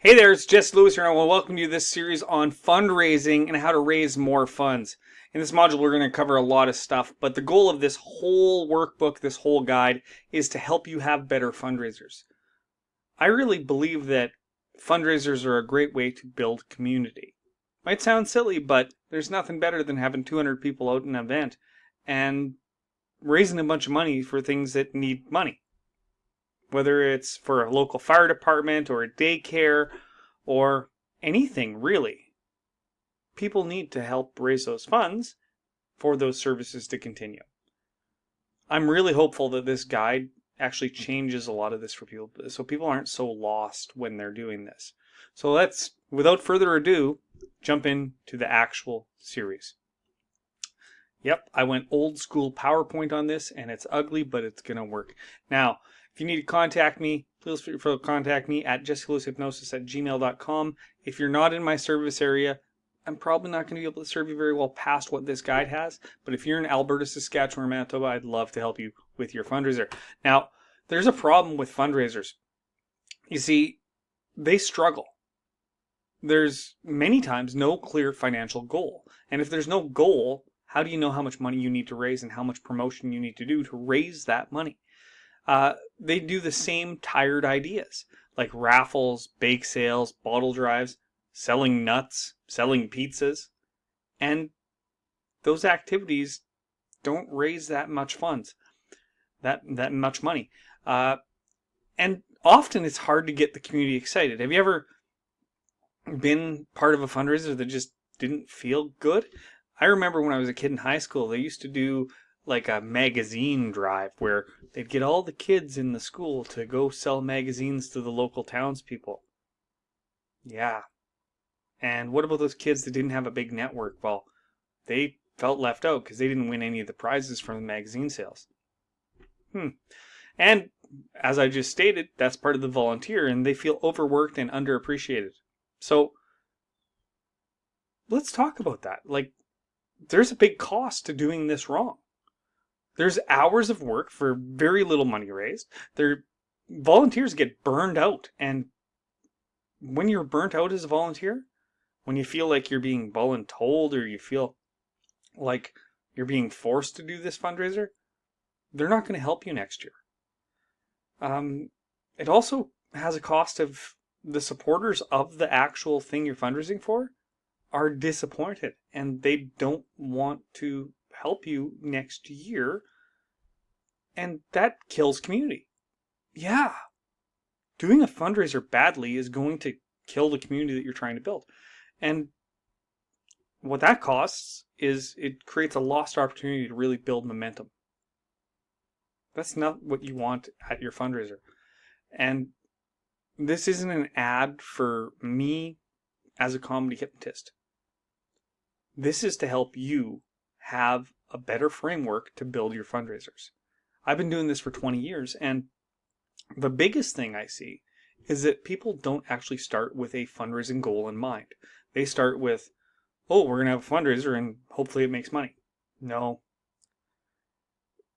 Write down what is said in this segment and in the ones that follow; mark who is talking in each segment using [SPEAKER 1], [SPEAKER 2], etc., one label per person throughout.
[SPEAKER 1] Hey there, it's Jess Lewis here, and I want to welcome you to this series on fundraising and how to raise more funds. In this module, we're going to cover a lot of stuff, but the goal of this whole workbook, this whole guide, is to help you have better fundraisers. I really believe that fundraisers are a great way to build community. Might sound silly, but there's nothing better than having 200 people out in an event and raising a bunch of money for things that need money. Whether it's for a local fire department or a daycare or anything really. People need to help raise those funds for those services to continue. I'm really hopeful that this guide actually changes a lot of this for people, so people aren't so lost when they're doing this. So let's, without further ado, jump into the actual series. Yep, I went old school PowerPoint on this, and it's ugly, but it's going to work. Now, if you need to contact me, please feel free to contact me at jessicalouishypnosis@gmail.com. If you're not in my service area, I'm probably not going to be able to serve you very well past what this guide has. But if you're in Alberta, Saskatchewan, or Manitoba, I'd love to help you with your fundraiser. Now, there's a problem with fundraisers. You see, they struggle. There's many times no clear financial goal. And if there's no goal, how do you know how much money you need to raise and how much promotion you need to do to raise that money? They do the same tired ideas like raffles, bake sales, bottle drives, selling nuts, selling pizzas, and those activities don't raise that much funds, that much money, and often it's hard to get the community excited. Have you ever been part of a fundraiser that just didn't feel good? I remember when I was a kid in high school, they used to do like a magazine drive where they'd get all the kids in the school to go sell magazines to the local townspeople. Yeah. And what about those kids that didn't have a big network? Well, they felt left out because they didn't win any of the prizes from the magazine sales. And as I just stated, that's part of the volunteer, and they feel overworked and underappreciated. So let's talk about that. Like, there's a big cost to doing this wrong. There's hours of work for very little money raised. Volunteers get burned out. And when you're burnt out as a volunteer, when you feel like you're being voluntold or you feel like you're being forced to do this fundraiser, they're not going to help you next year. It also has a cost of the supporters of the actual thing you're fundraising for are disappointed and they don't want to help you next year, and that kills community. Yeah, doing a fundraiser badly is going to kill the community that you're trying to build. And what that costs is it creates a lost opportunity to really build momentum. That's not what you want at your fundraiser. And this isn't an ad for me as a comedy hypnotist. This is to help you have a better framework to build your fundraisers. I've been doing this for 20 years, and the biggest thing I see is that people don't actually start with a fundraising goal in mind. They start with, oh, we're going to have a fundraiser and hopefully it makes money. No.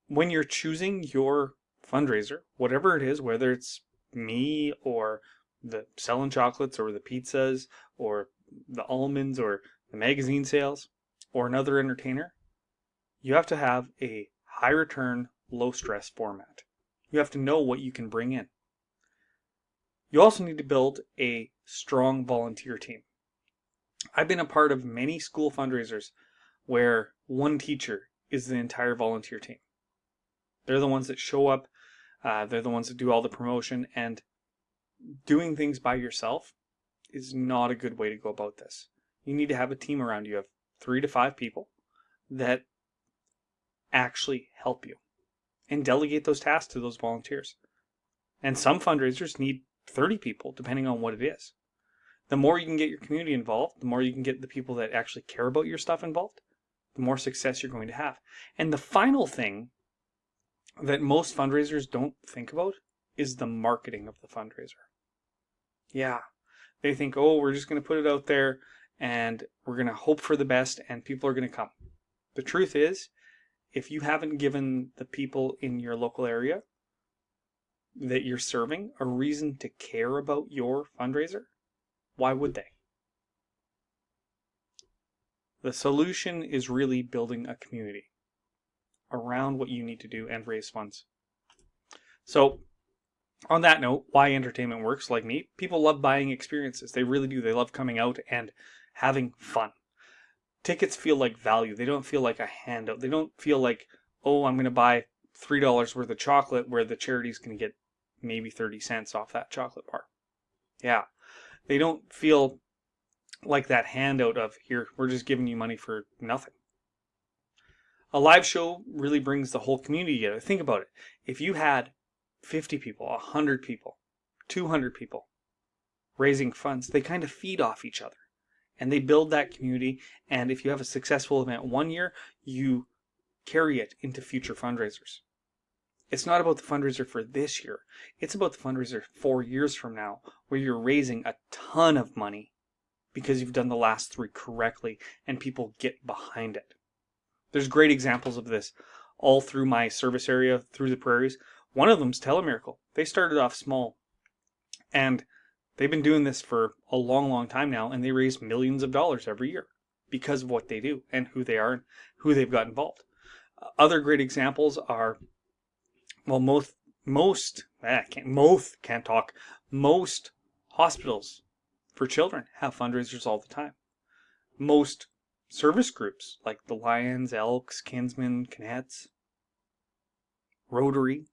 [SPEAKER 1] When you're choosing your fundraiser, whatever it is, whether it's me or the selling chocolates or the pizzas or the almonds or the magazine sales or another entertainer, you have to have a high return, low stress format. You have to know what you can bring in. You also need to build a strong volunteer team. I've been a part of many school fundraisers where one teacher is the entire volunteer team. They're the ones that show up, they're the ones that do all the promotion, and doing things by yourself is not a good way to go about this. You need to have a team around you of 3 to 5 people that actually help you and delegate those tasks to those volunteers. And some fundraisers need 30 people, depending on what it is. The more you can get your community involved, the more you can get the people that actually care about your stuff involved, the more success you're going to have. And the final thing that most fundraisers don't think about is the marketing of the fundraiser. Yeah, they think, oh, we're just going to put it out there and we're going to hope for the best and people are going to come. The truth is, if you haven't given the people in your local area that you're serving a reason to care about your fundraiser, Why would they? The solution is really building a community around what you need to do and raise funds. So on that note, why entertainment works, like me, people love buying experiences. They really do. They love coming out and having fun. Tickets feel like value. They don't feel like a handout. They don't feel like, oh, I'm going to buy $3 worth of chocolate where the charity's going to get maybe 30 cents off that chocolate bar. Yeah. They don't feel like that handout of, here, we're just giving you money for nothing. A live show really brings the whole community together. Think about it. If you had 50 people, 100 people, 200 people raising funds, they kind of feed off each other and they build that community. And if you have a successful event one year, you carry it into future fundraisers. It's not about the fundraiser for this year. It's about the fundraiser 4 years from now, where you're raising a ton of money because you've done the last 3 correctly and people get behind it. There's great examples of this all through my service area, through the prairies. One of them's Telemiracle. They started off small and they've been doing this for a long, long time now, and they raise millions of dollars every year because of what they do and who they are and who they've got involved. Other great examples are, well, most hospitals for children have fundraisers all the time. Most service groups like the Lions, Elks, Kinsmen, Cadets, Rotary,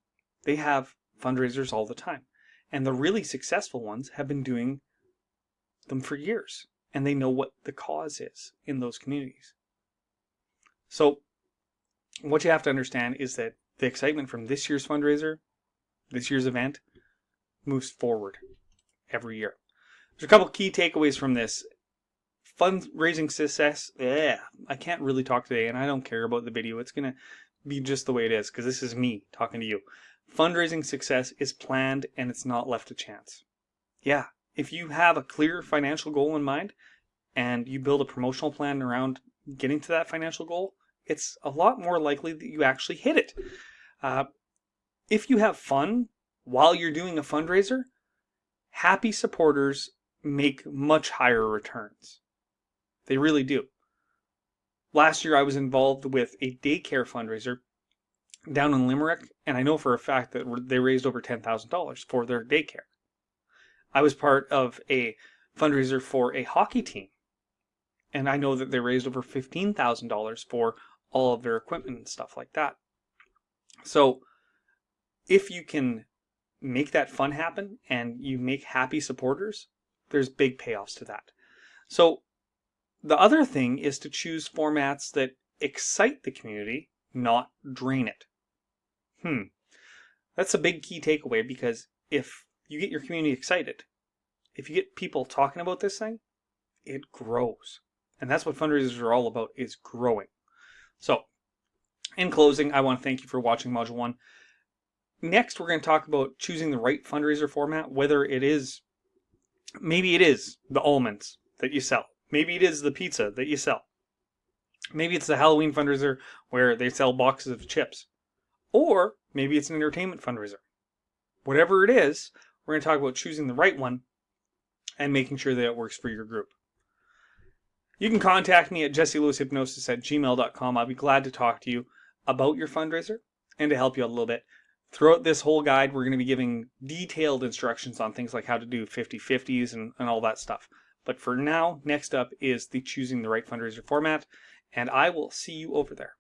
[SPEAKER 1] they have fundraisers all the time. And the really successful ones have been doing them for years. And they know what the cause is in those communities. So what you have to understand is that the excitement from this year's fundraiser, this year's event, moves forward every year. There's a couple key takeaways from this. Fundraising success, I can't really talk today, and I don't care about the video. It's going to be just the way it is, because this is me talking to you. Fundraising success is planned, and it's not left to chance. Yeah, if you have a clear financial goal in mind, and you build a promotional plan around getting to that financial goal, it's a lot more likely that you actually hit it. If you have fun while you're doing a fundraiser, happy supporters make much higher returns. They really do. Last year I was involved with a daycare fundraiser down in Limerick, and I know for a fact that they raised over $10,000 for their daycare. I was part of a fundraiser for a hockey team, and I know that they raised over $15,000 for all of their equipment and stuff like that. So if you can make that fun happen and you make happy supporters, there's big payoffs to that. So the other thing is to choose formats that excite the community, not drain it. That's a big key takeaway, because if you get your community excited, if you get people talking about this thing, it grows. And that's what fundraisers are all about, is growing. So in closing, I want to thank you for watching Module 1. Next, we're going to talk about choosing the right fundraiser format, whether it is, maybe it is the almonds that you sell. Maybe it is the pizza that you sell. Maybe it's the Halloween fundraiser where they sell boxes of chips. Or maybe it's an entertainment fundraiser. Whatever it is, we're going to talk about choosing the right one and making sure that it works for your group. You can contact me at jesselewishypnosis@gmail.com. I'll be glad to talk to you about your fundraiser and to help you out a little bit. Throughout this whole guide, we're going to be giving detailed instructions on things like how to do 50-50s and all that stuff. But for now, next up is the choosing the right fundraiser format, and I will see you over there.